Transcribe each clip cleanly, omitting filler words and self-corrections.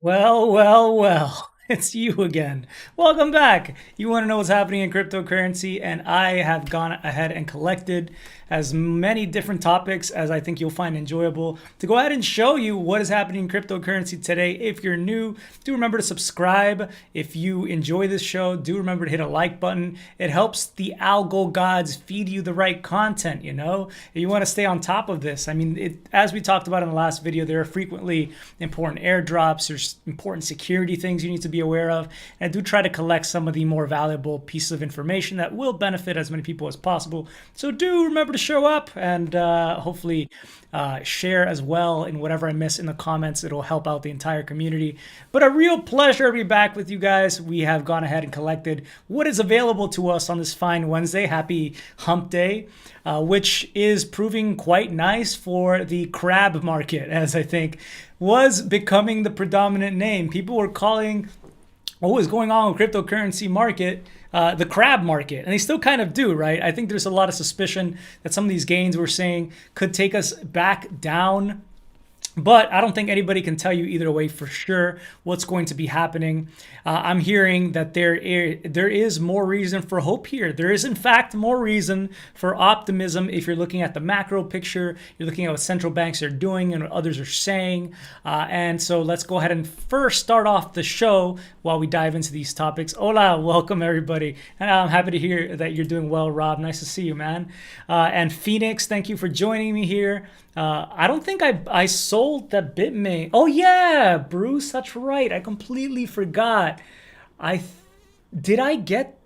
Well, well, well, it's you again. Welcome back. You want to know what's happening in cryptocurrency, and I have gone ahead and collected as many different topics as I think you'll find enjoyable to go ahead and show you what is happening in cryptocurrency today. If you're new, do remember to subscribe. If you enjoy this show, do remember to hit a like button. It helps the algo gods feed you the right content, you know? If you want to stay on top of this, I mean, as we talked about in the last video, there are frequently important airdrops, there's important security things you need to be aware of, and I do try to collect some of the more valuable pieces of information that will benefit as many people as possible. So do remember to show up and hopefully share as well in whatever I miss in the comments. It'll help out the entire community. But a real pleasure to be back with you guys. We have gone ahead and collected what is available to us on this fine Wednesday. Happy hump day, which is proving quite nice for the crab market, as I think was becoming the predominant name. People were calling what was going on with cryptocurrency market the crab market, and they still kind of do, right? I think there's a lot of suspicion that some of these gains we're seeing could take us back down, but I don't think anybody can tell you either way for sure what's going to be happening. I'm hearing that there is more reason for hope here. There is, in fact, more reason for optimism if you're looking at the macro picture, you're looking at what central banks are doing and what others are saying. And so let's go ahead and first start off the show while we dive into these topics. Hola, welcome everybody. And I'm happy to hear that you're doing well, Rob. Nice to see you, man. And Phoenix, thank you for joining me here. I don't think I sold that Bitmain. Oh yeah, Bruce, that's right. I completely forgot. I did I get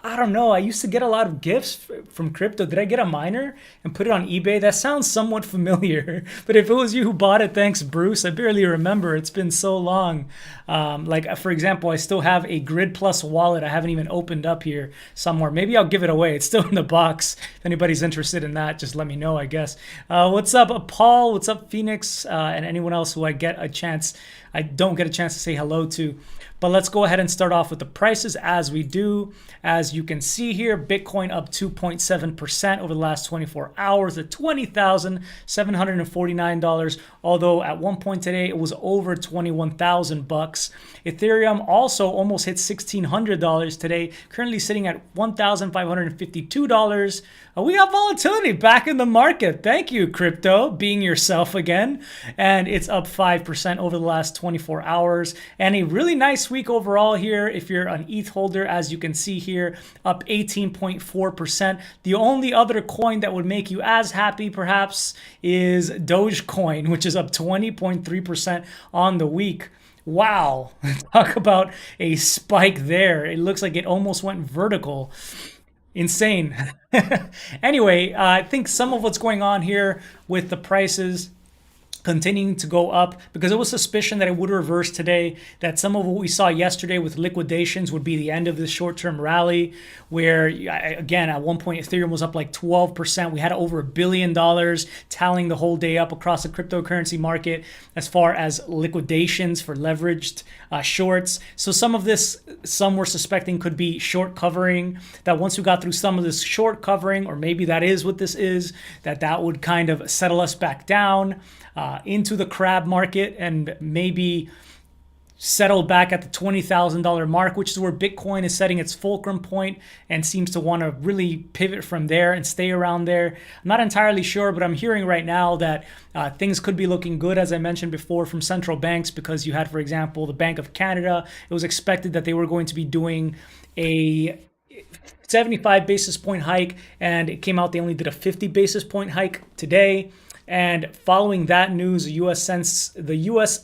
I don't know. I used to get a lot of gifts from crypto. Did I get a miner and put it on eBay? That sounds somewhat familiar. But if it was you who bought it, thanks, Bruce. I barely remember. It's been so long. Like, for example, I still have a Grid Plus wallet I haven't even opened up here somewhere. Maybe I'll give it away. It's still in the box. If anybody's interested in that, just let me know, I guess. What's up, Paul? What's up, Phoenix? And anyone else who I don't get a chance to say hello to. But let's go ahead and start off with the prices as we do. As you can see here, Bitcoin up 2.7% over the last 24 hours at $20,749. Although at one point today it was over 21,000 bucks. Ethereum also almost hit $1,600 today, currently sitting at $1,552. We got volatility back in the market. Thank you, crypto, being yourself again. And it's up 5% over the last 24 hours. And a really nice week overall here if you're an ETH holder, as you can see here, up 18.4%. The only other coin that would make you as happy perhaps is Dogecoin, which is up 20.3% on the week. Wow, talk about a spike there. It looks like it almost went vertical. Insane. Anyway, I think some of what's going on here with the prices continuing to go up, because it was suspicion that it would reverse today, that some of what we saw yesterday with liquidations would be the end of this short-term rally, where again at one point Ethereum was up like 12%. We had over $1 billion tallying the whole day up across the cryptocurrency market as far as liquidations for leveraged shorts. So some of this, some were suspecting could be short covering, that once we got through some of this short covering, or maybe that is what this is, that would kind of settle us back down into the crab market and maybe settle back at the $20,000 mark, which is where Bitcoin is setting its fulcrum point and seems to want to really pivot from there and stay around there. I'm not entirely sure, but I'm hearing right now that things could be looking good, as I mentioned before, from central banks, because you had, for example, the Bank of Canada. It was expected that they were going to be doing a 75 basis point hike, and it came out they only did a 50 basis point hike today. And following that news, the U.S.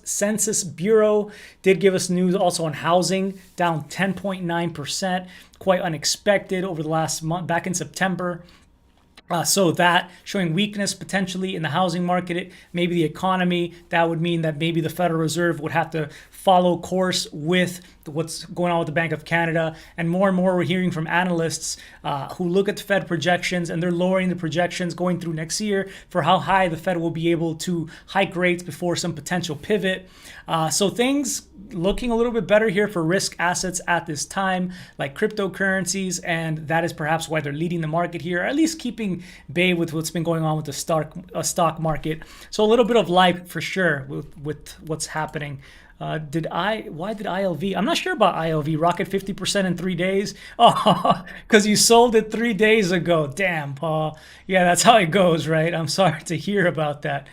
Census Bureau did give us news also on housing, down 10.9%, quite unexpected over the last month, back in September. So that showing weakness potentially in the housing market, maybe the economy. That would mean that maybe the Federal Reserve would have to follow course with what's going on with the Bank of Canada. And more we're hearing from analysts who look at the Fed projections, and they're lowering the projections going through next year for how high the Fed will be able to hike rates before some potential pivot. So things looking a little bit better here for risk assets at this time, like cryptocurrencies, and that is perhaps why they're leading the market here, or at least keeping bay with what's been going on with the stock market. So a little bit of life for sure with what's happening. Why did ILV? I'm not sure about ILV. Rocket 50% in 3 days. Oh, because you sold it 3 days ago. Damn, Paul. Yeah, that's how it goes, right? I'm sorry to hear about that.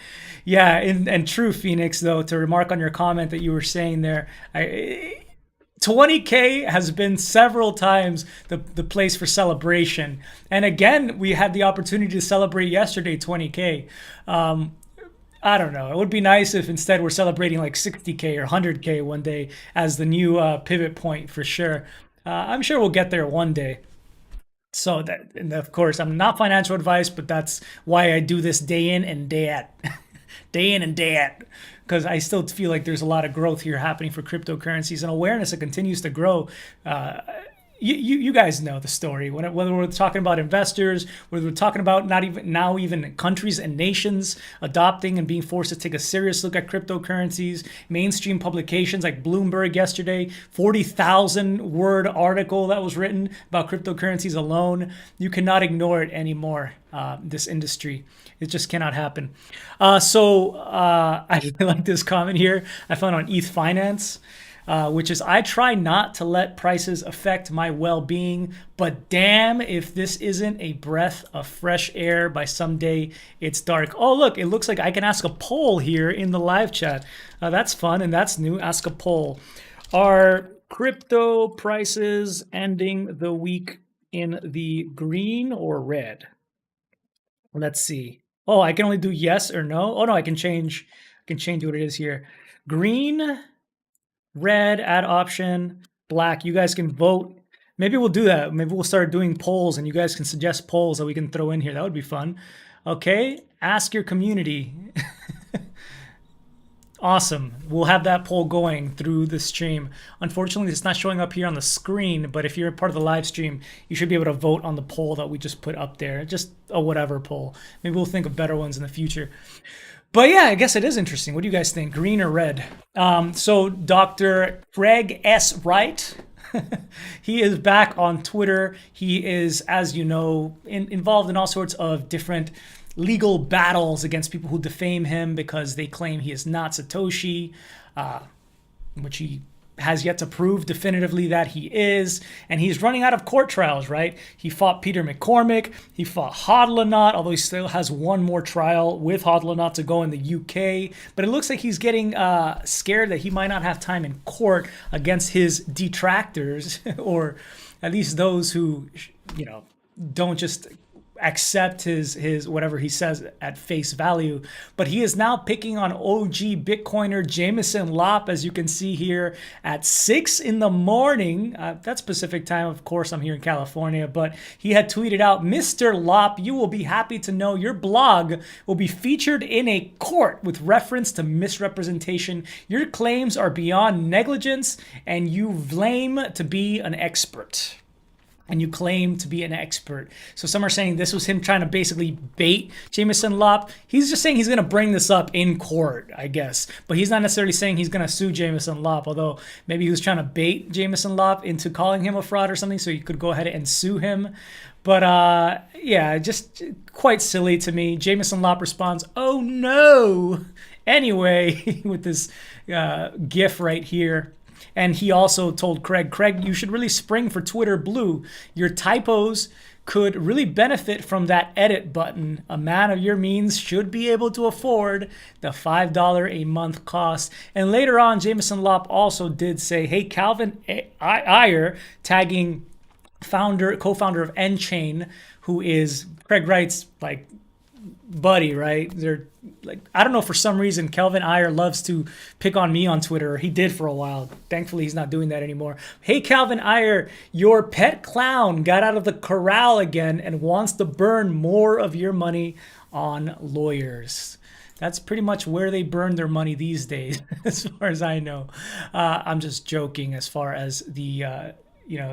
Yeah, and true, Phoenix, though, to remark on your comment that you were saying there, 20K has been several times the place for celebration. And again, we had the opportunity to celebrate yesterday, 20K. I don't know. It would be nice if instead we're celebrating like 60K or 100K one day as the new pivot point for sure. I'm sure we'll get there one day. So that, and of course, I'm not financial advice, but that's why I do this day in and day out, day in and day out, because I still feel like there's a lot of growth here happening for cryptocurrencies and awareness that continues to grow. You guys know the story. Whether we're talking about investors, whether we're talking about not even countries and nations adopting and being forced to take a serious look at cryptocurrencies, mainstream publications like Bloomberg yesterday, 40,000 word article that was written about cryptocurrencies alone. You cannot ignore it anymore. This industry, it just cannot happen. I like this comment here I found on ETH Finance. Which is, I try not to let prices affect my well-being, but damn if this isn't a breath of fresh air by someday it's dark. Oh, look, it looks like I can ask a poll here in the live chat. That's fun and that's new. Ask a poll. Are crypto prices ending the week in the green or red? Let's see. Oh, I can only do yes or no. Oh no, I can change what it is here. Green, red, add option, black. You guys can vote. Maybe we'll do that. Maybe we'll start doing polls and you guys can suggest polls that we can throw in here. That would be fun. Okay, ask your community. Awesome. We'll have that poll going through the stream. Unfortunately, it's not showing up here on the screen, but if you're part of the live stream, you should be able to vote on the poll that we just put up there. Just a whatever poll. Maybe we'll think of better ones in the future. But yeah, I guess it is interesting. What do you guys think? Green or red? So Dr. Craig S. Wright, he is back on Twitter. He is, as you know, involved in all sorts of different legal battles against people who defame him because they claim he is not Satoshi, which he has yet to prove definitively that he is, and he's running out of court trials, right? He fought Peter McCormick, he fought Hodlonaut, although he still has one more trial with Hodlonaut to go in the UK, but it looks like he's getting scared that he might not have time in court against his detractors, or at least those who, don't just accept his whatever he says at face value. But he is now picking on OG Bitcoiner Jameson Lopp, as you can see here, at 6 in the morning. That's Pacific time, of course. I'm here in California, but he had tweeted out, "Mr. Lopp, you will be happy to know your blog will be featured in a court with reference to misrepresentation. Your claims are beyond negligence, and you claim to be an expert." And you claim to be an expert. So some are saying this was him trying to basically bait Jameson Lopp. He's just saying he's going to bring this up in court, I guess. But he's not necessarily saying he's going to sue Jameson Lopp, although maybe he was trying to bait Jameson Lopp into calling him a fraud or something so you could go ahead and sue him. But yeah, just quite silly to me. Jameson Lopp responds, "Oh no." Anyway, with this GIF right here. And he also told Craig, "You should really spring for Twitter Blue. Your typos could really benefit from that edit button. A man of your means should be able to afford the $5 a month cost." And later on, Jameson Lopp also did say, "Hey, Calvin Ayer," tagging co-founder of nChain, who is Craig Wright's buddy, right? They're I don't know, for some reason Kelvin Ayer loves to pick on me on Twitter. He did for a while. Thankfully he's not doing that anymore. "Hey Calvin Ayer, your pet clown got out of the corral again and wants to burn more of your money on lawyers." That's pretty much where they burn their money these days, as far as I know. I'm just joking as far as the,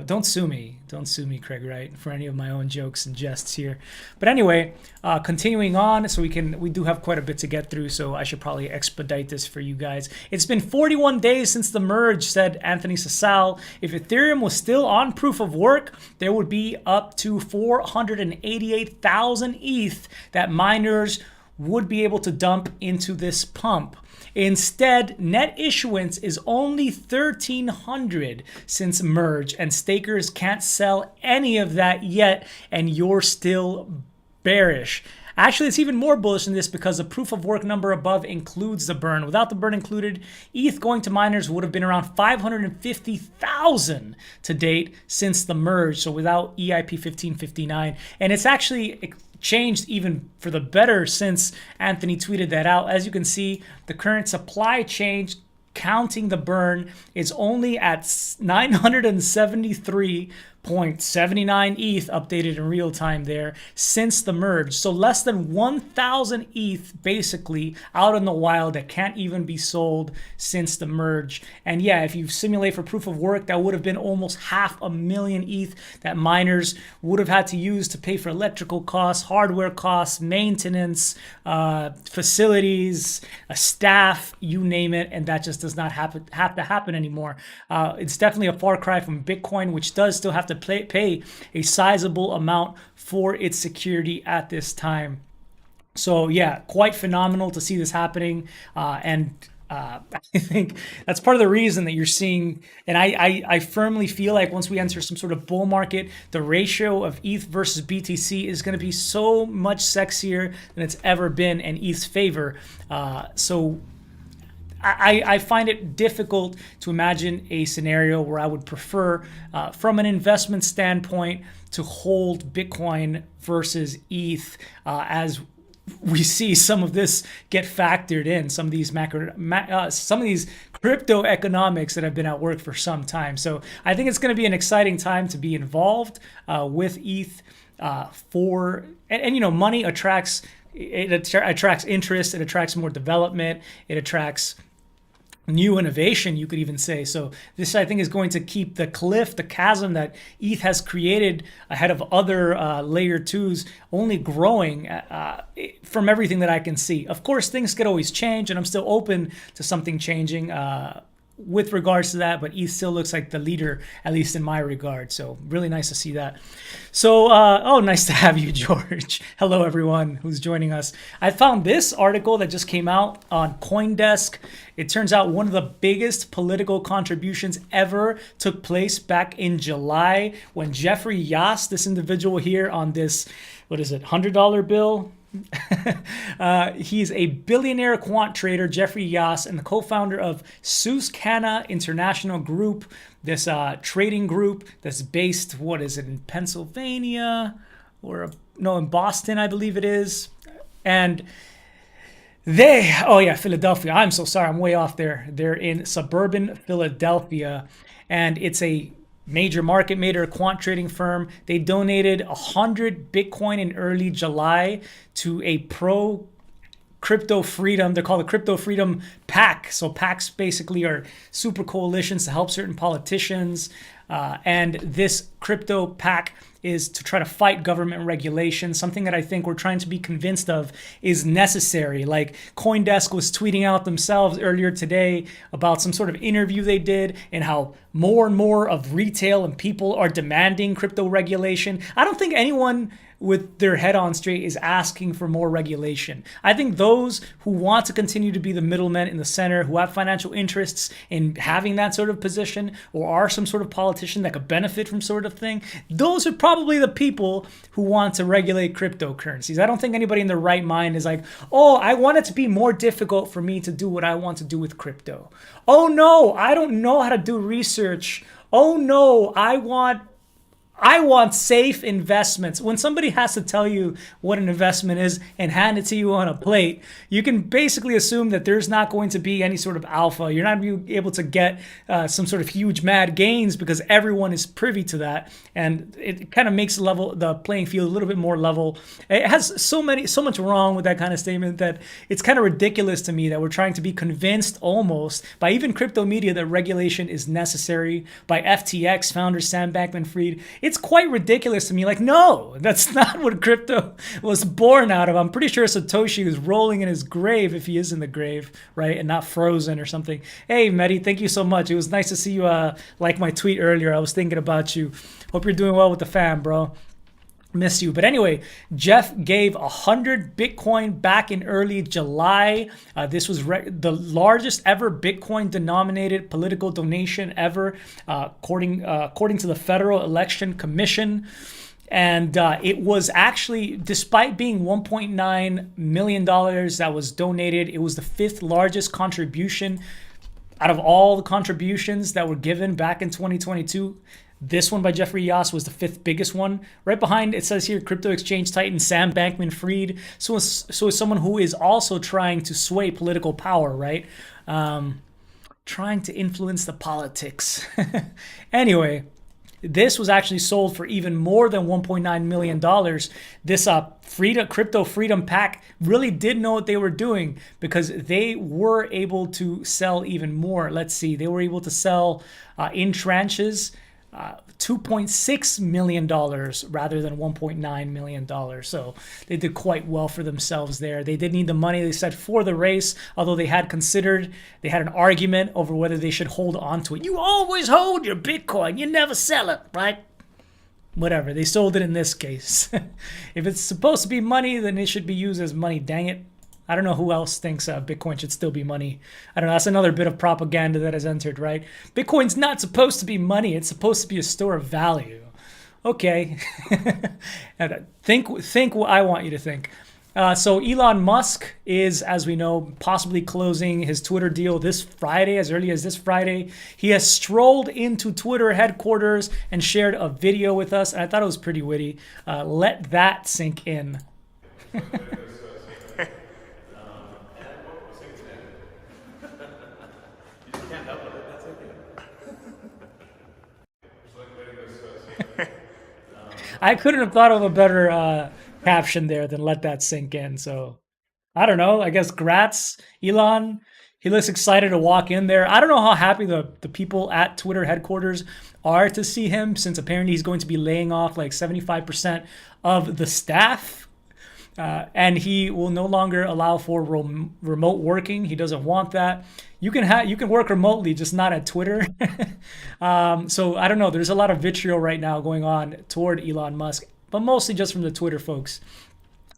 don't sue me. Don't sue me, Craig Wright, for any of my own jokes and jests here. But anyway, continuing on, so we do have quite a bit to get through, so I should probably expedite this for you guys. It's been 41 days since the merge, said Anthony Sassal. If Ethereum was still on proof of work, there would be up to 488,000 ETH that miners would be able to dump into this pump. Instead, net issuance is only 1,300 since merge, and stakers can't sell any of that yet, and you're still bearish. Actually, it's even more bullish than this because the proof of work number above includes the burn. Without the burn included, ETH going to miners would have been around 550,000 to date since the merge, so without EIP 1559. And it's actually changed even for the better since Anthony tweeted that out. As you can see, the current supply change counting the burn is only at 973.79 ETH updated in real time there since the merge. So less than 1,000 ETH basically out in the wild that can't even be sold since the merge. And yeah, if you simulate for proof of work, that would have been almost 500,000 ETH that miners would have had to use to pay for electrical costs, hardware costs, maintenance, facilities, staff, you name it. And that just does not have to happen anymore. It's definitely a far cry from Bitcoin, which does still have to pay a sizable amount for its security at this time. So yeah, quite phenomenal to see this happening. I think that's part of the reason that you're seeing, and I firmly feel like once we enter some sort of bull market, the ratio of ETH versus BTC is going to be so much sexier than it's ever been in ETH's favor. So I find it difficult to imagine a scenario where I would prefer, from an investment standpoint, to hold Bitcoin versus ETH as we see some of this get factored in, some of these some of these crypto economics that have been at work for some time. So I think it's going to be an exciting time to be involved with ETH. Money attracts interest, it attracts more development, it attracts new innovation, you could even say. So this, I think, is going to keep the chasm that ETH has created ahead of other layer twos only growing from everything that I can see. Of course, things could always change, and I'm still open to something changing with regards to that, but ETH still looks like the leader, at least in my regard. So really nice to see that. So, nice to have you, George. Hello, everyone who's joining us. I found this article that just came out on CoinDesk. It turns out one of the biggest political contributions ever took place back in July when Jeffrey Yas, this individual here on this, $100 bill? He's a billionaire quant trader, Jeffrey Yas, and the co-founder of Susquehanna International Group, this trading group that's based, in Pennsylvania in Boston, I believe it is. And Philadelphia. I'm so sorry, I'm way off there. They're in suburban Philadelphia, and it's a major market maker quant trading firm. They donated 100 Bitcoin in early July to a pro crypto freedom. They're called the Crypto Freedom PAC. So PACs basically are super coalitions to help certain politicians. And this crypto PAC is to try to fight government regulation, something that I think we're trying to be convinced of is necessary. Like CoinDesk was tweeting out themselves earlier today about some sort of interview they did and how more and more of retail and people are demanding crypto regulation. I don't think anyone with their head on straight is asking for more regulation. I think those who want to continue to be the middlemen in the center, who have financial interests in having that sort of position, or are some sort of politician that could benefit from sort of thing, those are probably the people who want to regulate cryptocurrencies. I don't think anybody in their right mind is like, oh, I want it to be more difficult for me to do what I want to do with crypto. Oh no, I don't know how to do research. Oh no, I want I want safe investments. When somebody has to tell you what an investment is and hand it to you on a plate, you can basically assume that there's not going to be any sort of alpha. You're not able to get some sort of huge mad gains because everyone is privy to that, and it kind of makes the playing field a little bit more level. It has so much wrong with that kind of statement that it's kind of ridiculous to me that we're trying to be convinced almost by even crypto media that regulation is necessary, by FTX founder Sam Bankman-Fried. It's quite ridiculous to me. Like, no, that's not what crypto was born out of. I'm pretty sure Satoshi is rolling in his grave, if he is in the grave, right, and not frozen or something. Hey, Mehdi, thank you so much. It was nice to see you like my tweet earlier. I was thinking about you. Hope you're doing well with the fam, bro. Miss you. But anyway, Jeff gave 100 Bitcoin back in early July. This was the largest ever Bitcoin denominated political donation ever, according to the Federal Election Commission. And it was actually, despite being $1.9 million that was donated, it was the 5th largest contribution out of all the contributions that were given back in 2022. This one by Jeffrey Yoss was the 5th biggest one. Right behind, it says here, crypto exchange titan Sam Bankman-Fried. So is someone who is also trying to sway political power, right? Trying to influence the politics. Anyway, this was actually sold for even more than $1.9 million. This Crypto Freedom Pack really did know what they were doing because they were able to sell even more. Let's see, they were able to sell in tranches $2.6 million rather than $1.9 million. So they did quite well for themselves there. They did need the money, they said, for the race, although they had an argument over whether they should hold on to it. You always hold your Bitcoin, you never sell it, right? Whatever, they sold it in this case. If it's supposed to be money, then it should be used as money, dang it. I don't know who else thinks Bitcoin should still be money. I don't know. That's another bit of propaganda that has entered, right? Bitcoin's not supposed to be money. It's supposed to be a store of value. Okay. Think what I want you to think. So Elon Musk is, as we know, possibly closing his Twitter deal this Friday, as early as this Friday. He has strolled into Twitter headquarters and shared a video with us. And I thought it was pretty witty. Let that sink in. I couldn't have thought of a better caption there than let that sink in. So I don't know. I guess grats, Elon. He looks excited to walk in there. I don't know how happy the people at Twitter headquarters are to see him, since apparently he's going to be laying off like 75% of the staff. And he will no longer allow for remote working. He doesn't want that. You can work remotely, just not at Twitter. So I don't know. There's a lot of vitriol right now going on toward Elon Musk, but mostly just from the Twitter folks.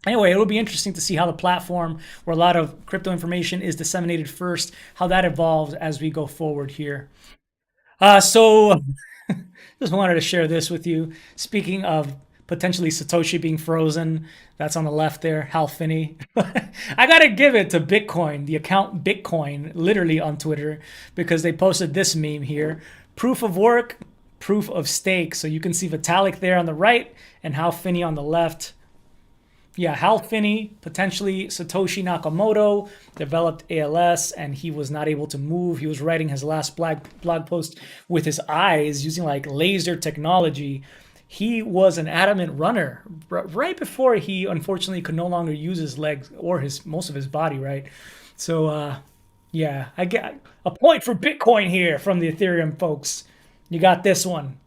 Anyway, it'll be interesting to see how the platform where a lot of crypto information is disseminated first, how that evolves as we go forward here. So just wanted to share this with you. Speaking of potentially Satoshi being frozen, that's on the left there, Hal Finney. I gotta give it to Bitcoin, the account Bitcoin, literally on Twitter, because they posted this meme here. Proof of work, proof of stake. So you can see Vitalik there on the right and Hal Finney on the left. Yeah, Hal Finney, potentially Satoshi Nakamoto, developed ALS, and he was not able to move. He was writing his last blog post with his eyes using like laser technology. He was an adamant runner right before he unfortunately could no longer use his legs or most of his body, right? So, yeah, I get a point for Bitcoin here from the Ethereum folks. You got this one.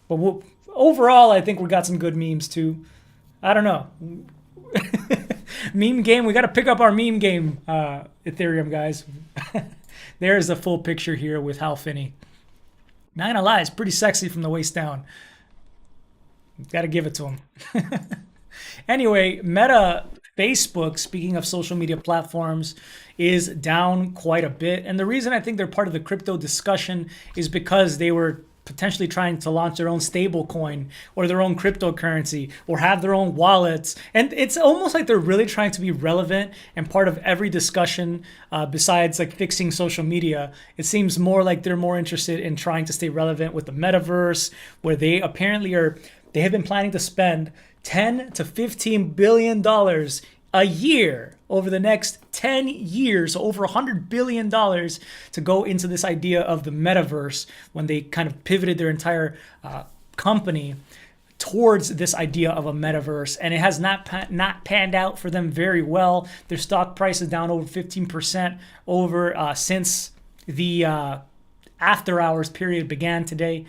But overall, I think we got some good memes too. I don't know. Meme game, we got to pick up our meme game, Ethereum guys. There's the full picture here with Hal Finney. Not gonna lie, it's pretty sexy from the waist down. Got to give it to him. Anyway, Meta, Facebook, speaking of social media platforms, is down quite a bit. And the reason I think they're part of the crypto discussion is because they were potentially trying to launch their own stable coin or their own cryptocurrency or have their own wallets. And it's almost like they're really trying to be relevant and part of every discussion besides like fixing social media. It seems more like they're more interested in trying to stay relevant with the metaverse, where they apparently are They have been planning to spend 10 to 15 billion dollars a year over the next 10 years, so over $100 billion to go into this idea of the metaverse when they kind of pivoted their entire company towards this idea of a metaverse, and it has not panned out for them very well. Their stock price is down over 15% over since the after hours period began today,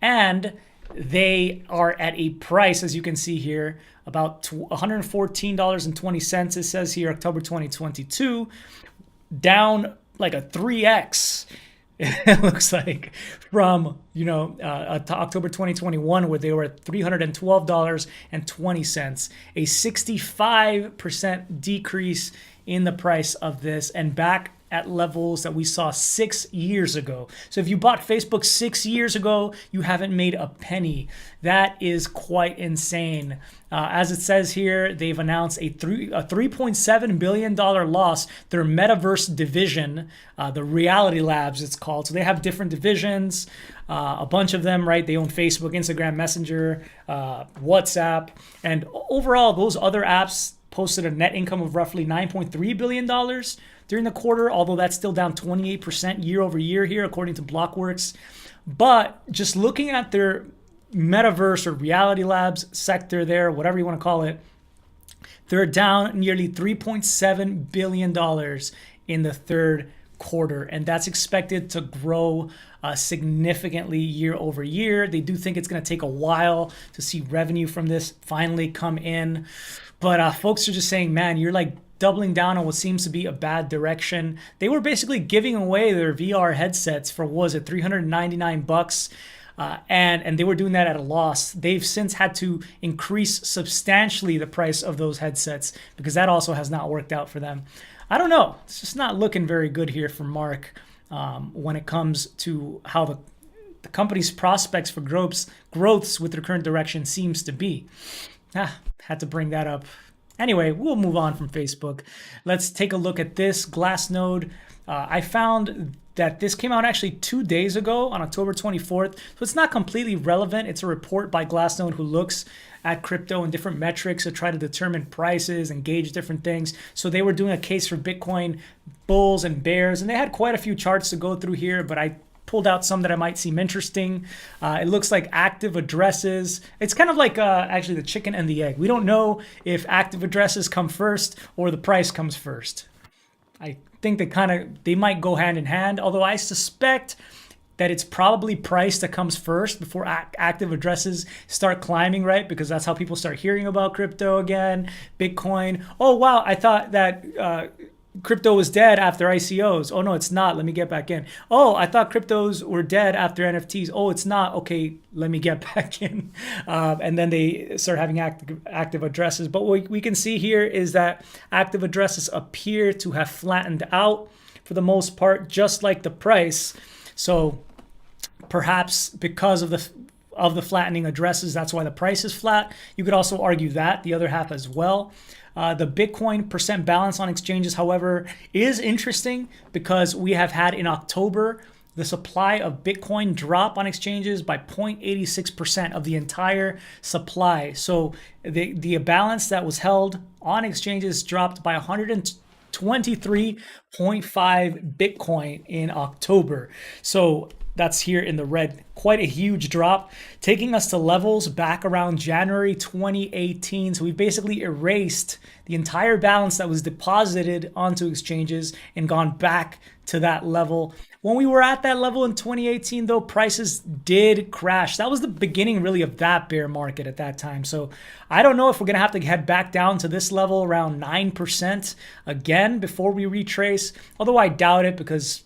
and they are at a price, as you can see here, about $114.20. It says here October 2022, down like a 3x. It looks like from October 2021, where they were at $312.20, a 65% decrease in the price of this, and back at levels that we saw 6 years ago. So if you bought Facebook 6 years ago, you haven't made a penny. That is quite insane. As it says here, they've announced a $3.7 billion loss. Their metaverse division, the Reality Labs it's called. So they have different divisions, a bunch of them, right? They own Facebook, Instagram, Messenger, WhatsApp. And overall, those other apps posted a net income of roughly $9.3 billion during the quarter, although that's still down 28% year over year here, according to Blockworks. But just looking at their metaverse or Reality Labs sector there, whatever you want to call it, they're down nearly $3.7 billion in the third quarter, and that's expected to grow significantly year over year. They do think it's going to take a while to see revenue from this finally come in. But folks are just saying, man, you're like doubling down on what seems to be a bad direction. They were basically giving away their VR headsets for, what was it, $399, and they were doing that at a loss. They've since had to increase substantially the price of those headsets because that also has not worked out for them. I don't know. It's just not looking very good here for Mark when it comes to how the company's prospects for growths with their current direction seems to be. Had to bring that up. Anyway, we'll move on from Facebook. Let's take a look at this Glassnode. I found that this came out actually 2 days ago on October 24th. So it's not completely relevant. It's a report by Glassnode who looks at crypto and different metrics to try to determine prices and gauge different things. So they were doing a case for Bitcoin bulls and bears, and they had quite a few charts to go through here, but I pulled out some that I might seem interesting. It looks like active addresses. It's kind of like actually the chicken and the egg. We don't know if active addresses come first or the price comes first. I think they might go hand in hand, although I suspect that it's probably price that comes first before active addresses start climbing, right? Because that's how people start hearing about crypto again, Bitcoin. Oh, wow, I thought that crypto was dead after ICOs. Oh, no, it's not. Let me get back in. Oh, I thought cryptos were dead after NFTs. Oh, it's not. Okay, let me get back in. And then they start having active addresses. But what we can see here is that active addresses appear to have flattened out for the most part, just like the price. So perhaps because of the flattening addresses, that's why the price is flat. You could also argue that, the other half as well. The Bitcoin percent balance on exchanges, however, is interesting because we have had in October the supply of Bitcoin drop on exchanges by 0.86% of the entire supply. So the balance that was held on exchanges dropped by 123.5 Bitcoin in October. So that's here in the red. Quite a huge drop, taking us to levels back around January 2018. So we've basically erased the entire balance that was deposited onto exchanges and gone back to that level. When we were at that level in 2018, though, prices did crash. That was the beginning, really, of that bear market at that time. So I don't know if we're going to have to head back down to this level around 9% again before we retrace, although I doubt it because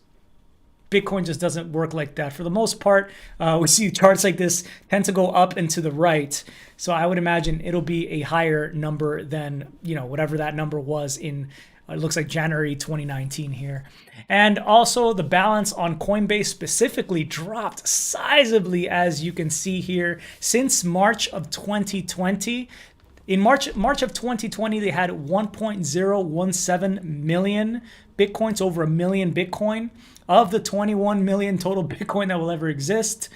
Bitcoin just doesn't work like that. For the most part, we see charts like this tend to go up and to the right. So I would imagine it'll be a higher number than, whatever that number was in, it looks like January 2019 here. And also the balance on Coinbase specifically dropped sizably, as you can see here, since March of 2020. In March of 2020, they had 1.017 million Bitcoins, over a million Bitcoin of the 21 million total Bitcoin that will ever exist.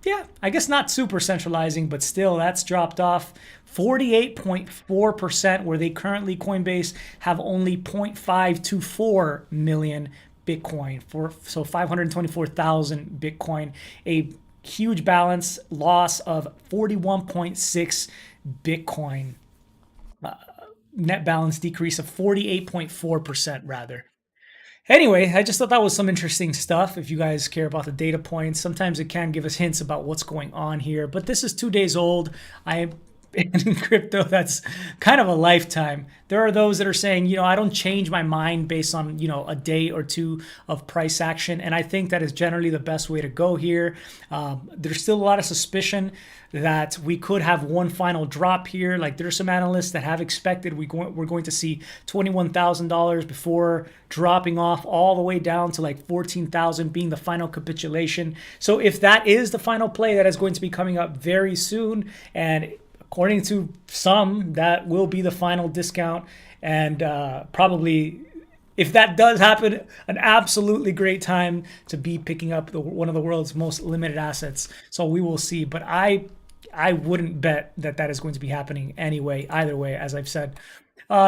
Yeah, I guess not super centralizing, but still that's dropped off 48.4%, where they currently, Coinbase, have only 0.524 million Bitcoin, for so 524,000 Bitcoin, a huge balance loss of 41.6 Bitcoin, net balance decrease of 48.4% rather. Anyway, I just thought that was some interesting stuff. If you guys care about the data points, sometimes it can give us hints about what's going on here. But this is 2 days old. I in crypto, that's kind of a lifetime. There are those that are saying, I don't change my mind based on, a day or two of price action. And I think that is generally the best way to go here. There's still a lot of suspicion that we could have one final drop here. Like, there's some analysts that have expected we're going to see $21,000 before dropping off all the way down to like 14,000 being the final capitulation. So if that is the final play, that is going to be coming up very soon. And according to some, that will be the final discount. And probably, if that does happen, an absolutely great time to be picking up one of the world's most limited assets. So we will see. But I wouldn't bet that that is going to be happening anyway, either way, as I've said.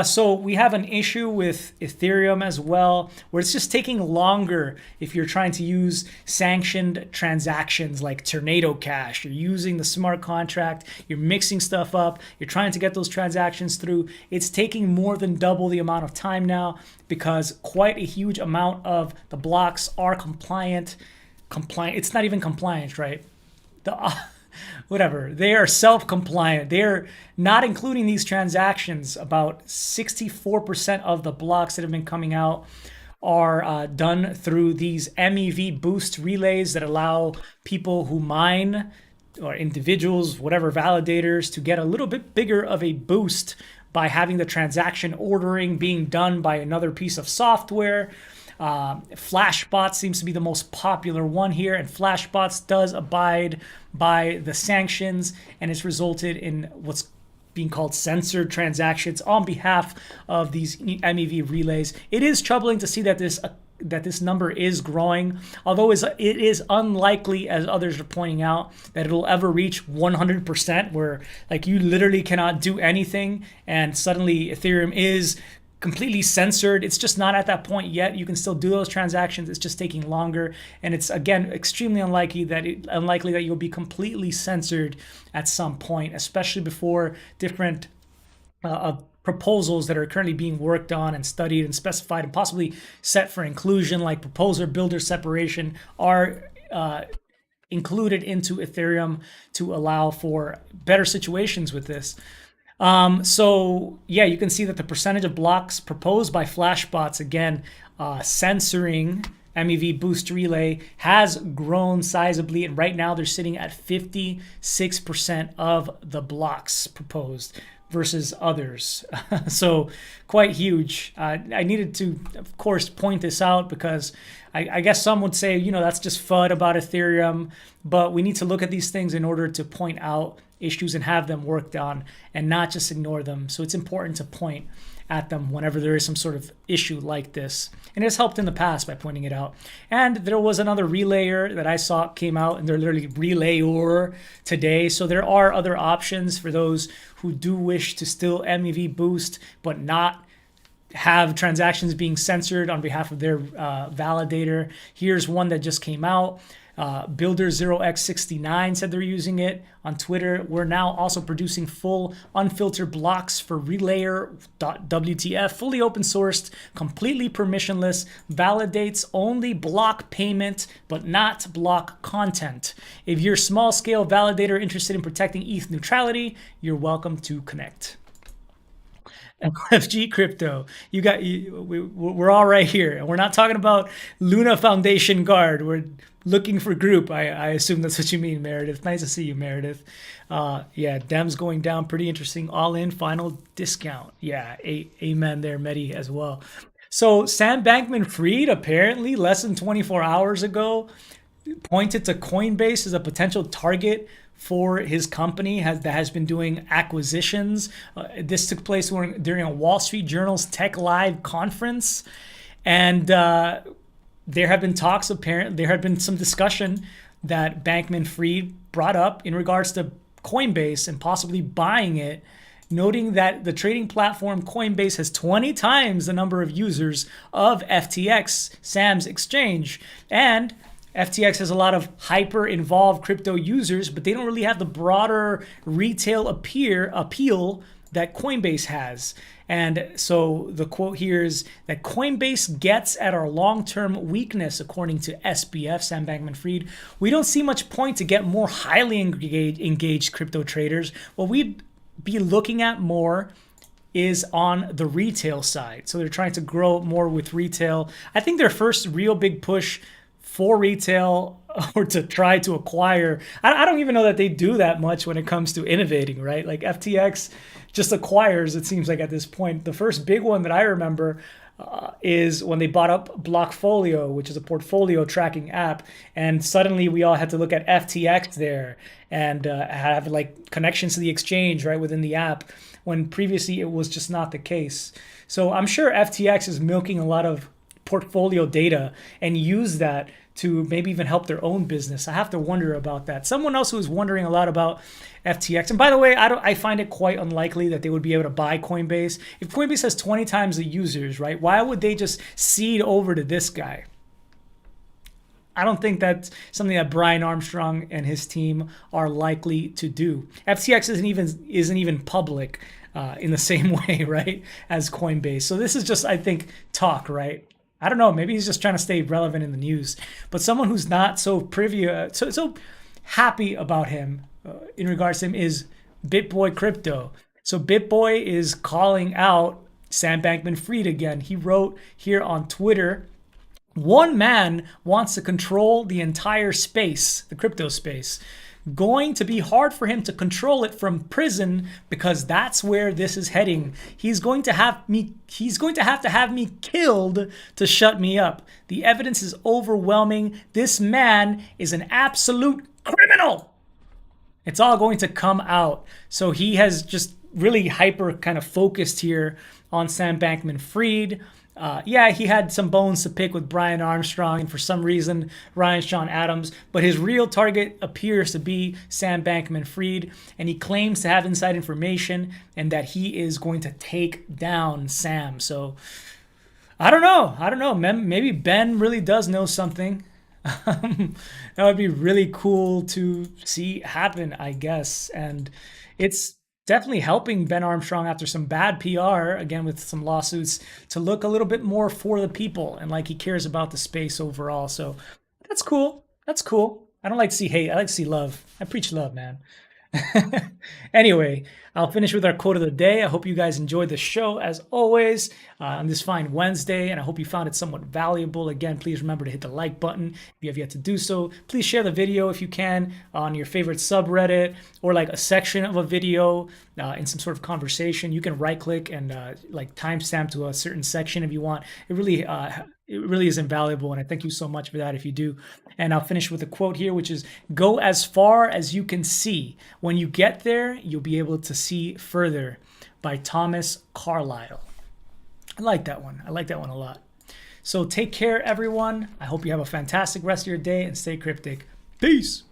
So we have an issue with Ethereum as well, where it's just taking longer if you're trying to use sanctioned transactions like Tornado Cash. You're using the smart contract, you're mixing stuff up, you're trying to get those transactions through. It's taking more than double the amount of time now because quite a huge amount of the blocks are compliant. It's not even compliant, right? Whatever, they are self-compliant. They're not including these transactions. About 64% of the blocks that have been coming out are done through these MEV boost relays that allow people who mine, or individuals, whatever, validators, to get a little bit bigger of a boost by having the transaction ordering being done by another piece of software. Flashbots seems to be the most popular one here, and Flashbots does abide by the sanctions, and it's resulted in what's being called censored transactions on behalf of these MEV relays. It is troubling to see that this number is growing, although it is unlikely, as others are pointing out, that it'll ever reach 100%, where like you literally cannot do anything and suddenly Ethereum is completely censored. It's just not at that point yet. You can still do those transactions. It's just taking longer, and it's again extremely unlikely that you'll be completely censored at some point, especially before different proposals that are currently being worked on and studied and specified and possibly set for inclusion, like proposer builder separation, are included into Ethereum to allow for better situations with this. So yeah, you can see that the percentage of blocks proposed by Flashbots, again, censoring MEV Boost Relay, has grown sizably, and right now they're sitting at 56% of the blocks proposed versus others. So quite huge. I needed to, of course, point this out because I guess some would say, that's just FUD about Ethereum, but we need to look at these things in order to point out issues and have them worked on and not just ignore them. So it's important to point at them whenever there is some sort of issue like this. And it's helped in the past by pointing it out. And there was another relayer that I saw came out, and they're literally relayer today. So there are other options for those who do wish to still MEV boost, but not have transactions being censored on behalf of their validator. Here's one that just came out. Builder 0x69 said they're using it on Twitter. We're now also producing full unfiltered blocks for relayer.wtf, fully open sourced, completely permissionless, validates only block payment but not block content. If you're a small scale validator interested in protecting ETH neutrality, you're welcome to connect. FG Crypto, we're all right here, and we're not talking about Luna Foundation Guard. We're looking for group. I assume that's what you mean, Meredith. Nice to see you, Meredith. Yeah, Dems going down, pretty interesting. All in final discount. Yeah, amen there, Medi, as well. So Sam Bankman-Fried, apparently less than 24 hours ago, pointed to Coinbase as a potential target for his company that has been doing acquisitions. This took place during a Wall Street Journal's Tech Live conference, and there have been talks. Apparently, there had been some discussion that Bankman-Fried brought up in regards to Coinbase and possibly buying it, noting that the trading platform Coinbase has 20 times the number of users of FTX, Sam's exchange. And FTX has a lot of hyper-involved crypto users, but they don't really have the broader retail appeal that Coinbase has. And so the quote here is that Coinbase gets at our long-term weakness, according to SBF, Sam Bankman-Fried. We don't see much point to get more highly engaged crypto traders. What we'd be looking at more is on the retail side. So they're trying to grow more with retail. I think their first real big push for retail or to try to acquire, I don't even know that they do that much when it comes to innovating, right? Like FTX just acquires, it seems like at this point. The first big one that I remember is when they bought up Blockfolio, which is a portfolio tracking app, and suddenly we all had to look at FTX there and have like connections to the exchange right within the app, when previously it was just not the case. So I'm sure FTX is milking a lot of portfolio data and use that to maybe even help their own business. I have to wonder about that. Someone else who is wondering a lot about FTX, and by the way, I find it quite unlikely that they would be able to buy Coinbase. If Coinbase has 20 times the users, right, why would they just cede over to this guy? I don't think that's something that Brian Armstrong and his team are likely to do. FTX isn't even public in the same way, right, as Coinbase. So this is just, I think, talk, right? I don't know. Maybe he's just trying to stay relevant in the news. But someone who's not so privy, so happy about him in regards to him is BitBoy Crypto. So BitBoy is calling out Sam Bankman-Fried again. He wrote here on Twitter, one man wants to control the entire space, the crypto space. Going to be hard for him to control it from prison because that's where this is heading. He's going to have to have me killed to shut me up. The evidence is overwhelming. This man is an absolute criminal. It's all going to come out. So he has just really hyper kind of focused here on Sam Bankman-Fried. Yeah, he had some bones to pick with Brian Armstrong and for some reason Ryan Sean Adams, but his real target appears to be Sam Bankman-Fried, and he claims to have inside information and that he is going to take down Sam. So I don't know. Maybe Ben really does know something. That would be really cool to see happen, I guess. And it's definitely helping Ben Armstrong after some bad PR, again with some lawsuits, to look a little bit more for the people and like he cares about the space overall. So that's cool. That's cool. I don't like to see hate. I like to see love. I preach love, man. Anyway, I'll finish with our quote of the day. I hope you guys enjoyed the show as always on this fine Wednesday, and I hope you found it somewhat valuable. Again, please remember to hit the like button if you have yet to do so. Please share the video if you can on your favorite subreddit or like a section of a video in some sort of conversation. You can right click and like timestamp to a certain section if you want. It really is invaluable, and I thank you so much for that if you do. And I'll finish with a quote here, which is, go as far as you can see. When you get there, you'll be able to see further, by Thomas Carlyle. I like that one. I like that one a lot. So take care, everyone. I hope you have a fantastic rest of your day and stay cryptic. Peace.